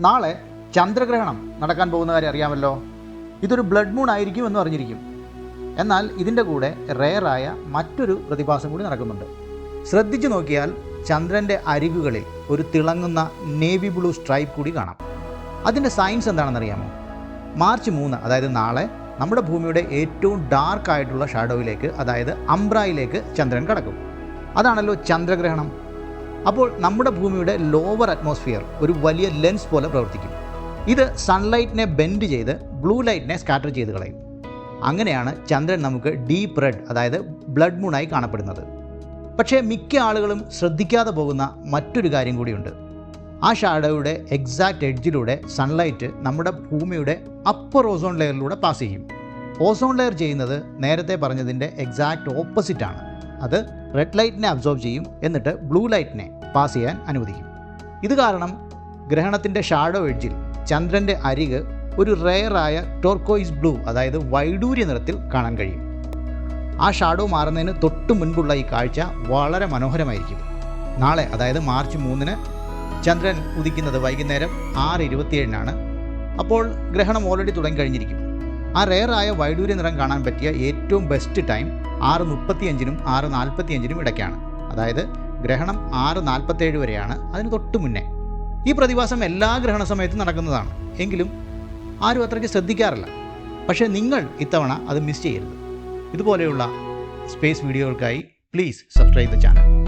നാളെ ചന്ദ്രഗ്രഹണം നടക്കാൻ പോകുന്ന കാര്യം അറിയാമല്ലോ. ഇതൊരു ബ്ലഡ് മൂൺ ആയിരിക്കും എന്ന് അറിഞ്ഞിരിക്കും. എന്നാൽ ഇതിൻ്റെ കൂടെ റെയറായ മറ്റൊരു പ്രതിഭാസം കൂടി നടക്കുന്നുണ്ട്. ശ്രദ്ധിച്ചു നോക്കിയാൽ ചന്ദ്രൻ്റെ അരികുകളിൽ ഒരു തിളങ്ങുന്ന നേവി ബ്ലൂ സ്ട്രൈപ്പ് കൂടി കാണാം. അതിൻ്റെ സയൻസ് എന്താണെന്നറിയാമോ? മാർച്ച് 3, അതായത് നാളെ, നമ്മുടെ ഭൂമിയുടെ ഏറ്റവും ഡാർക്കായിട്ടുള്ള ഷാഡോയിലേക്ക്, അതായത് അംബ്രയിലേക്ക് ചന്ദ്രൻ കടക്കും. അതാണല്ലോ ചന്ദ്രഗ്രഹണം. അപ്പോൾ നമ്മുടെ ഭൂമിയുടെ ലോവർ അറ്റ്മോസ്ഫിയർ ഒരു വലിയ ലെൻസ് പോലെ പ്രവർത്തിക്കും. ഇത് സൺലൈറ്റിനെ ബെൻഡ് ചെയ്ത് ബ്ലൂ ലൈറ്റിനെ സ്കാറ്റർ ചെയ്ത് കളയും. അങ്ങനെയാണ് ചന്ദ്രൻ നമുക്ക് ഡീപ്പ് റെഡ്, അതായത് ബ്ലഡ് മൂണായി കാണപ്പെടുന്നത്. പക്ഷേ മിക്ക ആളുകളും ശ്രദ്ധിക്കാതെ പോകുന്ന മറ്റൊരു കാര്യം കൂടിയുണ്ട്. ആ ഷാഡോയുടെ എക്സാക്റ്റ് എഡ്ജിലൂടെ സൺലൈറ്റ് നമ്മുടെ ഭൂമിയുടെ അപ്പർ ഓസോൺ ലെയറിലൂടെ പാസ് ചെയ്യും. ഓസോൺ ലെയർ ചെയ്യുന്നത് നേരത്തെ പറഞ്ഞതിൻ്റെ എക്സാക്റ്റ് ഓപ്പോസിറ്റാണ്. അത് റെഡ് ലൈറ്റിനെ അബ്സോർബ് ചെയ്യും, എന്നിട്ട് ബ്ലൂ ലൈറ്റിനെ പാസ് ചെയ്യാൻ അനുവദിക്കും. ഇത് കാരണം ഗ്രഹണത്തിൻ്റെ ഷാഡോ എഡ്ജിൽ ചന്ദ്രൻ്റെ അരിക് ഒരു റെയറായ ടോർക്കോയിസ് ബ്ലൂ, അതായത് വൈഡൂര്യ നിറത്തിൽ കാണാൻ കഴിയും. ആ ഷാഡോ മാറുന്നതിന് തൊട്ട് മുൻപുള്ള ഈ കാഴ്ച വളരെ മനോഹരമായിരിക്കും. നാളെ, അതായത് മാർച്ച് 3 ചന്ദ്രൻ ഉദിക്കുന്നത് വൈകുന്നേരം 6:27 അപ്പോൾ ഗ്രഹണം ഓൾറെഡി തുടങ്ങി കഴിഞ്ഞിരിക്കും. ആ റെയറായ വൈഡൂര്യ നിറം കാണാൻ പറ്റിയ ഏറ്റവും ബെസ്റ്റ് ടൈം 6:35 6:45 ഇടയ്ക്കാണ്. അതായത് ഗ്രഹണം 6:47 വരെയാണ്, അതിന് തൊട്ട് മുന്നേ. ഈ പ്രതിഭാസം എല്ലാ ഗ്രഹണ സമയത്തും നടക്കുന്നതാണ്. എങ്കിലും ആരും അത്രയ്ക്ക് ശ്രദ്ധിക്കാറില്ല. പക്ഷേ നിങ്ങൾ ഇത്തവണ അത് മിസ് ചെയ്യരുത്. ഇതുപോലെയുള്ള സ്പേസ് വീഡിയോകൾക്കായി പ്ലീസ് സബ്സ്ക്രൈബ് ദ ചാനൽ.